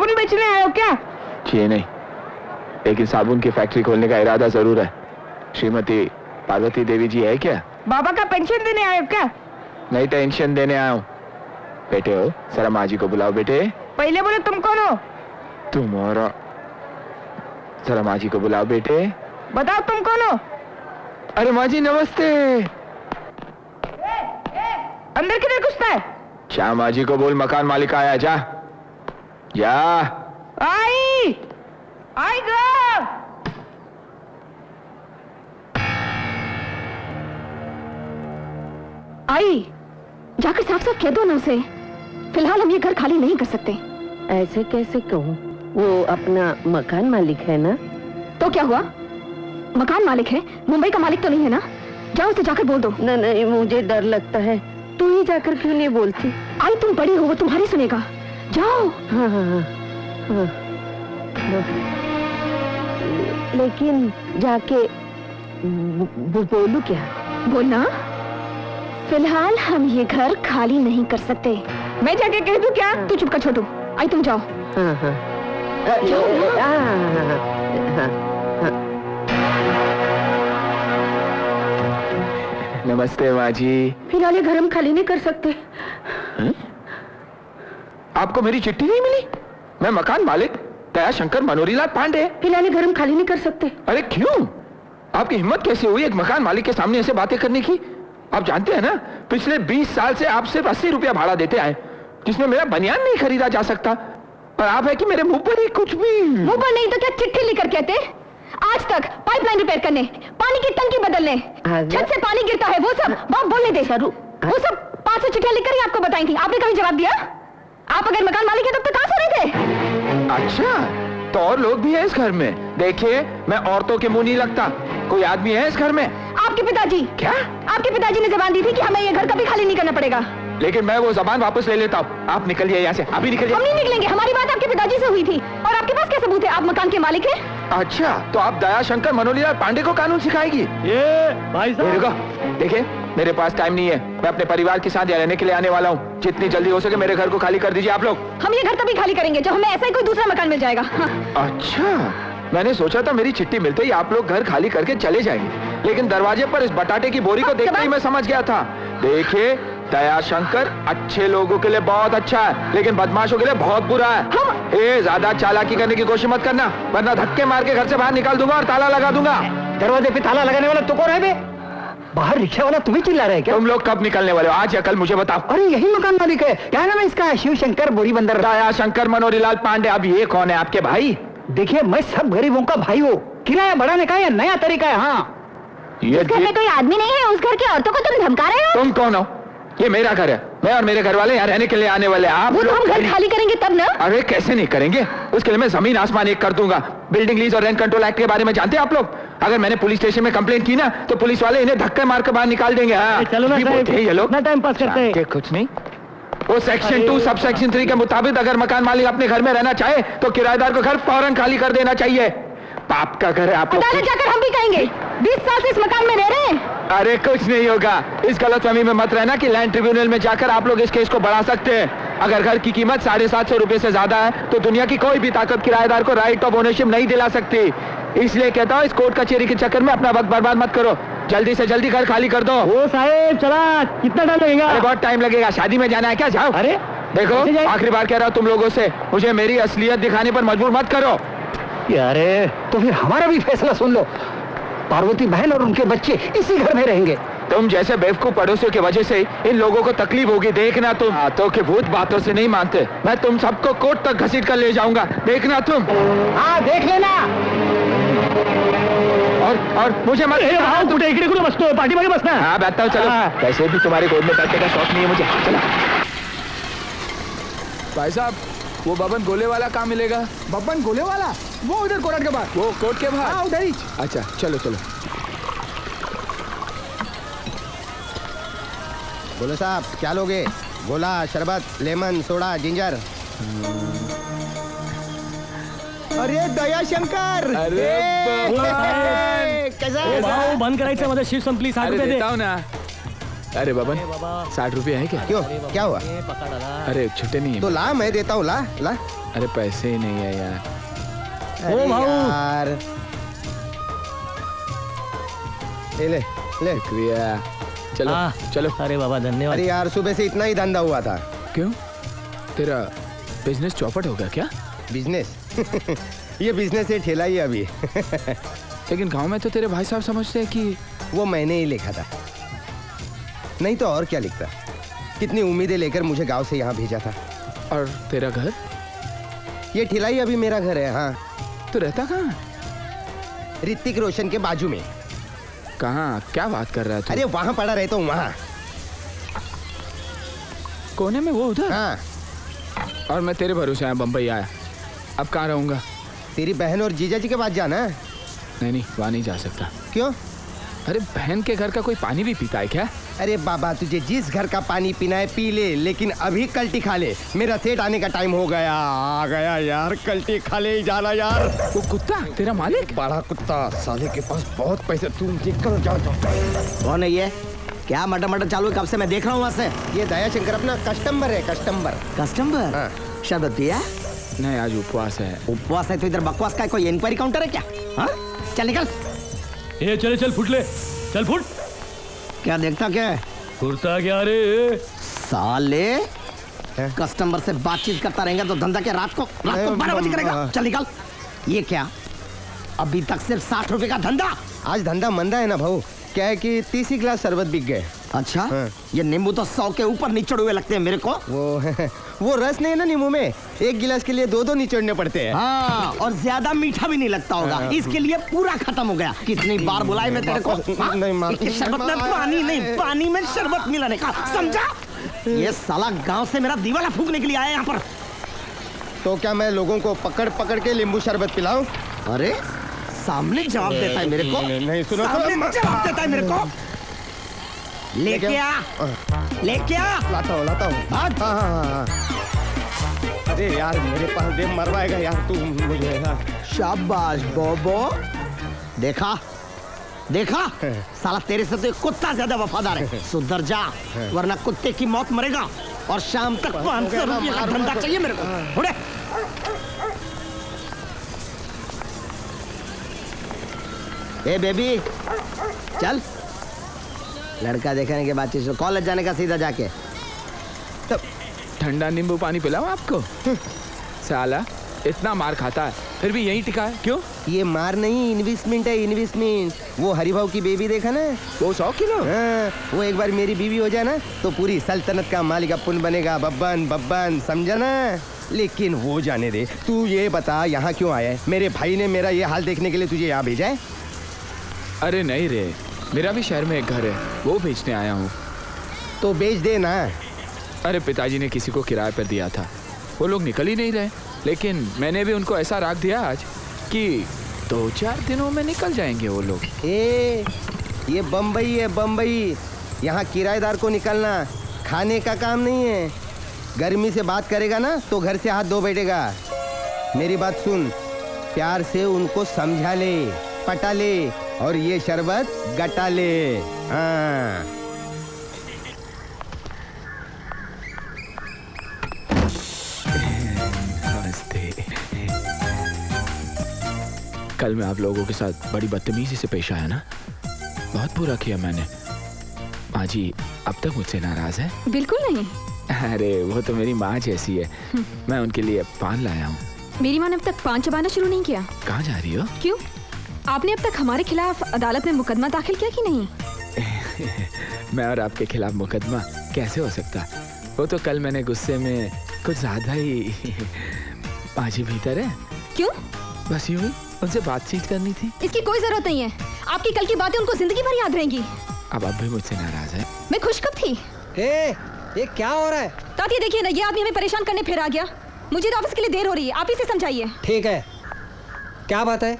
साबुन बेचने आए हो क्या? जी नहीं, लेकिन साबुन की फैक्ट्री खोलने का इरादा जरूर है। श्रीमती पार्वती देवी जी है क्या? बाबा का पेंशन देने आए हो क्या? नहीं, टेंशन देने आया हूँ। बेटे हो, जरा माँ जी को बुलाओ बेटे। पहले बोलो तुम कौन हो? तुम्हारा, जरा माँ जी को बुलाओ बेटे। बताओ तुम कौन हो? अरे माँ जी नमस्ते। अंदर किधर घुसता है? जा माँ जी को बोल मकान मालिक आया। जा जा। आई आई गो। आई, जाकर साफ साफ कह दो ना उसे, फिलहाल हम ये घर खाली नहीं कर सकते। ऐसे कैसे कहूँ, वो अपना मकान मालिक है ना। तो क्या हुआ, मकान मालिक है, मुंबई का मालिक तो नहीं है ना। जाओ उसे जाकर बोल दो। नहीं, मुझे डर लगता है। तू ही जाकर क्यों नहीं बोलती? आई तुम बड़ी हो, वो तुम्हारी सुनेगा। जाओ। हाँ हाँ हाँ, हाँ, हाँ। लेकिन जाके बोलूं क्या? बोलना, फिलहाल हम ये घर खाली नहीं कर सकते। मैं जाके कह दूं क्या? तू चुप कर छोटू। आई तुम जाओ। हाँ हाँ नमस्ते माँ जी। फिलहाल ये घर हम खाली नहीं कर सकते। आपको मेरी चिट्ठी नहीं मिली? मैं मकान मालिक दयाशंकर मनोरीलाल पांडे। फिलहाल ये घर हम खाली नहीं कर सकते। अरे क्यों? आपकी हिम्मत कैसे हुई एक मकान मालिक के सामने ऐसे बातें करने की? आप जानते हैं ना, पिछले 20 साल से आप सिर्फ 80 रुपया भाड़ा देते आए, जिसमें मेरा बनियान नहीं खरीदा जा सकता। और आप है कि मेरे मुंह पर ही कुछ भी। मुंह पर नहीं तो क्या चिट्ठी लिखकर कहते? आज तक पाइपलाइन रिपेयर करने, पानी की टंकी बदलने, छत से पानी गिरता है, वो सब बाप बोलने दे। वो सब 500 चिट्ठियां लिखकर ही आपको बताई थी। आपने कभी जवाब दिया? आप अगर मकान मालिक है तब तो कहां सो रहे थे? अच्छा, तो और लोग भी हैं इस घर में। देखिए, मैं औरतों के मुंह नहीं लगता। कोई आदमी है इस घर में? आपके पिताजी। क्या? आपके पिताजी ने जबान दी थी कि हमें ये घर कभी खाली नहीं करना पड़ेगा। लेकिन मैं वो जबान वापस ले लेता हूँ। आप निकलिए यहाँ से, अभी निकलिए। हम नहीं निकलेंगे, हमारी बात आपके पिताजी से हुई थी। और आपके पास क्या सबूत है? आप मकान के मालिक हैं। अच्छा, तो आप दयाशंकर मनोरीलाल पांडे को कानून सिखाएगी? ये भाई साहब, देखिए, मेरे पास टाइम नहीं है। मैं अपने परिवार के साथ यहाँ रहने के लिए आने वाला हूँ। जितनी जल्दी हो सके मेरे घर को खाली कर दीजिए आप लोग। हम ये घर तभी खाली करेंगे जब हमें ऐसा ही कोई दूसरा मकान मिल जाएगा। हाँ। अच्छा, मैंने सोचा था मेरी चिट्ठी मिलते ही आप लोग घर खाली करके चले जाएंगे, लेकिन दरवाजे पर इस बटाटे की बोरी को देखते ही मैं समझ गया था। देखिए, दयाशंकर अच्छे लोगों के लिए बहुत अच्छा है, लेकिन बदमाशों के लिए बहुत बुरा है। ए, ज्यादा चालाकी करने की कोशिश मत करना, वरना धक्के मार के घर से बाहर निकाल दूंगा और ताला लगा दूंगा। दरवाजे पे ताला लगाने वाला तो कौन है बे? बाहर रिक्शा वाला तुम्हें चिल्ला रहे क्या? तुम लोग कब निकलने वाले हो, आज या कल मुझे बताओ। अरे यही मकान मालिक है, क्या नाम है इसका? शिवशंकर बोरी बंदर। दयाशंकर मनोरीलाल पांडे। अब ये कौन है आपके भाई? देखिए, मैं सब गरीबों का भाई हूँ। किराया बढ़ाने का या नया तरीका है? हाँ, ये घर में कोई आदमी नहीं है, उस घर की औरतों को तुम धमका रहे हो? तुम कौन हो? ये मेरा घर है, मैं और मेरे घर वाले यहाँ रहने के लिए आने वाले हैं। आप वो तो हम घर खाली करेंगे तब ना। अरे कैसे नहीं करेंगे, उसके लिए मैं जमीन आसमान एक कर दूंगा। बिल्डिंग लीज और रेंट कंट्रोल एक्ट के बारे में जानते हैं आप लोग? अगर मैंने पुलिस स्टेशन में कंप्लेंट की ना, तो पुलिस वाले इन्हें धक्के मार के बाहर निकाल देंगे। हाँ, चलो ना ये लोग इतना टाइम पास करते हैं। कुछ नहीं। वो सेक्शन 2 सब सेक्शन 3 के मुताबिक अगर मकान मालिक अपने घर में रहना चाहे तो किराएदार को घर फौरन खाली कर देना चाहिए। पाप का घर है आप लोग। अदालत जाकर हम भी कहेंगे 20 साल से इस मकान में रह रहे हैं। अरे कुछ नहीं होगा, इस गलतफहमी में मत रहना कि लैंड ट्रिब्यूनल में जाकर आप लोग इस केस को बढ़ा सकते हैं। अगर घर की कीमत 750 रुपए से ज्यादा है तो दुनिया की कोई भी ताकत किराएदार को राइट ऑफ ओनरशिप नहीं दिला सकती। इसलिए कहता हूँ, इस कोर्ट कचहरी के चक्कर में अपना वक्त बर्बाद मत करो। जल्दी से जल्दी घर खाली कर दो। ओ साहेब, चला, कितना टाइम लगेगा? अरे बहुत टाइम लगेगा, शादी में जाना है क्या? जाओ। अरे देखो, आखिरी बार कह रहा हूँ तुम लोगों से, मुझे मेरी असलियत दिखाने पर मजबूर मत करो। अरे तो फिर हमारा भी फैसला सुन लो। पार्वती बहन और उनके बच्चे इसी घर में रहेंगे। तुम जैसे बेवकूफ पड़ोसियों की वजह से इन लोगों को तकलीफ होगी। देखना तुम, हाथों के भूत बातों से नहीं मानते। मैं तुम सबको कोर्ट तक घसीट कर ले जाऊंगा, देखना तुम। हाँ, देख लेना। और मुझे मत पार्टी में बसना। हाँ, बैठता हूँ, चलो। वैसे भी तुम्हारे गोद में बैठने का शौक नहीं है मुझे। चलो भाई साहब, वो बबन गोले वाला कहाँ मिलेगा? बब्बन गोले वाला वो उधर कोर्ट के बाहर। वो कोर्ट के बाहर? हाँ, उधर ही। अच्छा, चलो चलो। बोलो साहब, क्या लोगे? गोला, शरबत, लेमन, सोडा, जिंजर। अरे दयाशंकर, अरे कैसा है? भाऊ बंद करायचं, माझं शिव संपली, 60 रुपये दे. देता हूँ ना। अरे बबन 60 रुपये है क्या? क्यों, क्या हुआ? अरे छुट्टे नहीं तो है। ला, मैं देता हूँ, ला ला। अरे पैसे ही नहीं है यार। अरे यार, ले ले। शुक्रिया। चलो चलो। अरे बाबा धन्यवाद। अरे यार, सुबह से इतना ही धंधा हुआ था। क्यों, तेरा बिजनेस चौपट हो गया क्या? बिजनेस ये बिजनेस है, ठेला ही अभी। लेकिन गांव में तो तेरे भाई साहब समझते हैं कि वो मैंने ही लिखा था, नहीं तो और क्या लिखता। कितनी उम्मीदें लेकर मुझे गांव से यहाँ भेजा था। और तेरा घर? ये ठेला ही अभी मेरा घर है। हाँ। तू रहता कहाँ है? ऋतिक रोशन के बाजू में। कहाँ? क्या बात कर रहा है तू? अरे वहाँ पड़ा रहता हूँ, वहाँ। कोने में वो उधर? हाँ। और मैं तेरे भरोसे आया, बम्बई आया। अब कहाँ रहूंगा? तेरी बहन और जीजा जी के पास जाना है। नहीं नहीं, वहाँ नहीं जा सकता। क्यों? अरे बहन के घर का कोई पानी भी पीता है क्या? अरे बाबा, तुझे जिस घर का पानी पीना है पी ले, लेकिन अभी कल्टी खा ले। मेरा सेठ आने का टाइम हो गया। आ गया यार, कल्टी खा ले ही जाना यार। वो कुत्ता तेरा मालिक? बड़ा कुत्ता, साले के पास बहुत पैसे। तू निकल जा। कौन है ये? क्या मटर मटर चालू है? कब से मैं देख रहा हूँ वहाँ से। ये दया शंकर अपना कस्टमर है, कस्टममर। कस्टमर? हाँ। शरबत पिया? नहीं, आज उपवास है। उपवास है तो इधर बकवास का कोई इंक्वायरी काउंटर है क्या? हाँ? चल निकल। ए चले चल, फुट ले, चल फुट। क्या देखता क्या है? कुर्ता क्या रे? साले कस्टमर से बातचीत करता रहेगा तो धंधा क्या रात को 12 बजे करेगा? चल निकल। ये क्या, अभी तक सिर्फ 60 रुपए का धंधा? आज धंधा मंदा है ना भाऊ। क्या है कि 30 ही गिलास शरबत बिक गए। अच्छा। हाँ। ये नींबू तो 100 के ऊपर निचड़ हुए लगते हैं मेरे को। वो रस नहीं है ना नींबू में, एक गिलास के लिए 2-2 निचोड़ने पड़ते हैं। हाँ, और ज्यादा मीठा भी नहीं लगता होगा। हाँ। इसके लिए पूरा खत्म हो गया। कितनी बार बुलाए मैं तेरे को? हाँ? नहीं, मार- कि शरबत में पानी नहीं, पानी में शरबत मिलाने का, समझा? ये साला गांव से मेरा दीवाला फूकने के लिए आया यहाँ पर। तो क्या मैं लोगों को पकड़ पकड़ के नींबू शरबत पिलाऊं? अरे सामने जवाब देता है मेरे को। नहीं, सुनो, सामने जवाब देता है मेरे को। लेके आ, लेके आ। लाता हूँ। हाँ। अरे यार, मेरे पास दे, मरवाएगा यार तू मुझे। हाँ। शाबाश बोबो। देखा देखा, साला तेरे से तो एक कुत्ता ज्यादा वफादार है। सुधर जा, वरना कुत्ते की मौत मरेगा। और शाम तक 500 रुपये का धंधा चाहिए मेरे को। उड़े। ए बेबी, चल। लड़का देखने के बाद चीज कॉलेज जाने का, सीधा जाके। तब ठंडा नींबू पानी पिलाऊं आपको? साला इतना मार खाता है फिर भी यहीं टिका है, क्यों? ये मार नहीं, इन्वेस्टमेंट है, इन्वेस्टमेंट। वो हरिभाव की बेबी देखा ना? वो 100 किलो? हाँ, वो एक बार मेरी बीवी हो जाए ना तो पूरी सल्तनत का मालिक अपन बनेगा। बब्बन, समझा ना? लेकिन वो जाने दे। तू ये बता, यहाँ क्यों आया है? मेरे भाई ने मेरा ये हाल देखने के लिए तुझे यहाँ भेजा है? अरे नहीं रे, मेरा भी शहर में एक घर है, वो बेचने आया हूँ। तो बेच दे ना। अरे पिताजी ने किसी को किराए पर दिया था, वो लोग निकल ही नहीं रहे। लेकिन मैंने भी उनको ऐसा राख दिया आज कि 2-4 दिनों में निकल जाएंगे वो लोग। ये बम्बई है, बम्बई। यहाँ किराएदार को निकलना खाने का काम नहीं है। गर्मी से बात करेगा ना तो घर से हाथ धो बैठेगा। मेरी बात सुन, प्यार से उनको समझा ले, पटा ले, और ये शरबत गटा ले। हाँ। कल मैं आप लोगों के साथ बड़ी बदतमीजी से पेश आया ना? बहुत बुरा किया मैंने। माँ जी अब तक मुझसे नाराज है? बिल्कुल नहीं। अरे वो तो मेरी माँ जैसी है। मैं उनके लिए पान लाया हूँ। मेरी माँ ने अब तक पान चबाना शुरू नहीं किया। कहाँ जा रही हो? क्यों, आपने अब तक हमारे खिलाफ अदालत में मुकदमा दाखिल किया कि नहीं? मैं और आपके खिलाफ मुकदमा कैसे हो सकता? वो तो कल मैंने गुस्से में कुछ ज्यादा ही। माँ जी भीतर है? क्यों? बस यूं ही उनसे बातचीत करनी थी। इसकी कोई जरूरत नहीं है। आपकी कल की बातें उनको जिंदगी भर याद रहेंगी। अब भी मुझसे नाराज है? मैं खुश कब थी? ये क्या हो रहा है? ताती देखिए ना, ये आदमी हमें परेशान करने फिर आ गया। मुझे तो ऑफिस के लिए देर हो रही है, आप ही से समझाइए। ठीक है, क्या बात है?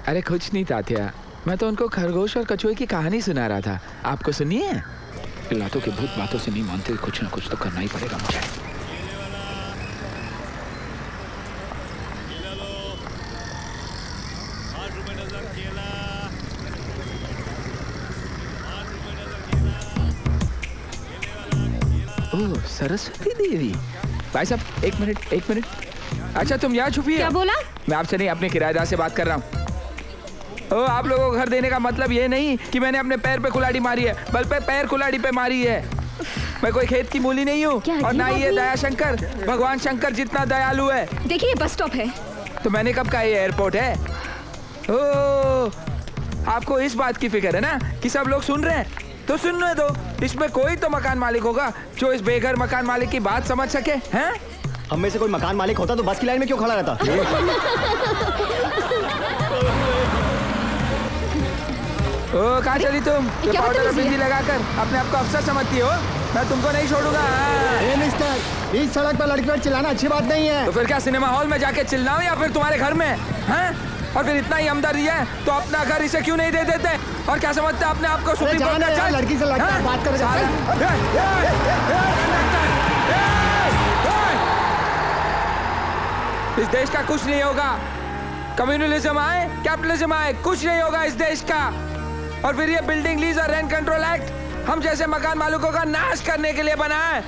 अरे कुछ नहीं तात्या, मैं तो उनको खरगोश और कछुए की कहानी सुना रहा था। आपको सुनिए। लातों के भूत बातों से नहीं मानते, कुछ ना कुछ तो करना ही पड़ेगा मुझे। ओह सरस्वती देवी। भाई साहब एक मिनट। अच्छा तुम यहाँ छुपी क्या हो? बोला? मैं आपसे नहीं अपने किराएदार से बात कर रहा हूँ। ओ आप लोगों को घर देने का मतलब ये नहीं कि मैंने अपने पैर पे कुल्हाड़ी मारी है, बल्कि पैर कुल्हाड़ी पे मारी है। मैं कोई खेत की मूली नहीं हूँ क्या और अजीब ना ही ये आदमी है? दया शंकर भगवान शंकर जितना दयालु है। देखिए ये बस स्टॉप है। तो मैंने कब कहा ये एयरपोर्ट है? ओ आपको इस बात की फिक्र है ना कि सब लोग सुन रहे हैं, तो सुनने दो। इसमें कोई तो मकान मालिक होगा जो इस बेघर मकान मालिक की बात समझ सके। हैं? हम में से कोई मकान मालिक होता तो बस की लाइन में क्यों खड़ा रहता? ओ कहाँ चली तुम? ये क्या पाउडर और बदतमीजी बिंदी है? लगाकर अपने आप को अफसर समझती हो? मैं तुमको नहीं छोड़ूंगा। हाँ। मिस्टर, इस सड़क पर लड़की पर चिल्लाना अच्छी बात नहीं है। तो फिर क्या सिनेमा हॉल में जाके चिल्लाऊं या फिर तुम्हारे घर में? हैं? और फिर इतना ही हमदर्दी है तो अपना घर इसे क्यों नहीं दे देते? और क्या समझते अपने आप को सुप्रीम कोर्ट का जज? लड़की से लड़का हैं? बात कर इस देश का कुछ नहीं होगा। कम्युनलिज्म आए, कैपिटलिज्म आए, कुछ नहीं होगा इस देश का। और फिर ये बिल्डिंग लीज और रेंट कंट्रोल एक्ट हम जैसे मकान मालिकों का नाश करने के लिए बना है।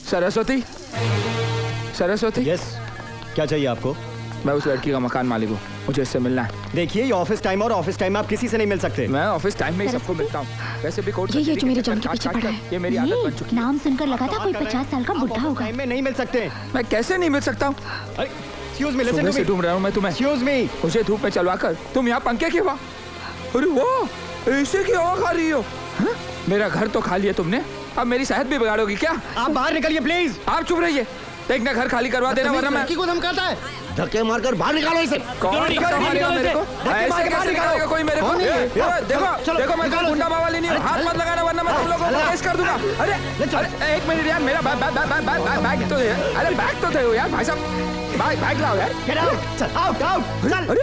सरस्वती यस, क्या चाहिए आपको? मैं उस लड़की का मकान मालिक हूँ, मुझे इससे मिलना है। देखिए ये ऑफिस टाइम और ऑफिस टाइम में आप किसी से नहीं मिल सकते। मैं ऑफिस टाइम में ही सबको मिलता हूँ। वैसे भी कोर्ट ये जो मेरे जॉन के पीछे पड़ा है, ये मेरी आदत बन चुकी है। नाम सुनकर लगा था कोई 50 साल का बुढ़ा होगा। टाइम में नहीं मिल सकते। मैं कैसे नहीं मिल सकता हूँ? एक्सक्यूज मी, लिसन सुबह टू से मी। ढूंढ रहा हूँ मैं तुम्हें। Excuse me. मुझे धूप में चलवा कर तुम यहाँ पंखे की हवा, अरे वो ऐसे की हवा खा रही हो? हाँ? मेरा घर तो खा लिया तुमने, अब मेरी सेहत भी बिगाड़ोगी क्या? आप बाहर निकलिए प्लीज। आप चुप रहिए, एक ना घर खाली करवा देना वरना मैं को धमकाता है। धक्के मारकर बाहर निकालो इसे। कौन धक्का मारेगा मेरे को? ऐसे कैसे निकालेगा कोई मेरे को? देखो मैं कोई गुंडा मावाली नहीं हूँ, हाथ मत लगाना वरना मैं तुम लोगों को केस कर दूंगा। अरे एक मिनट यार, मेरा बैग तो है। अरे बैग तो थे यार भाई साहब, बैग लाओ यार। Get out! चल, out! अरे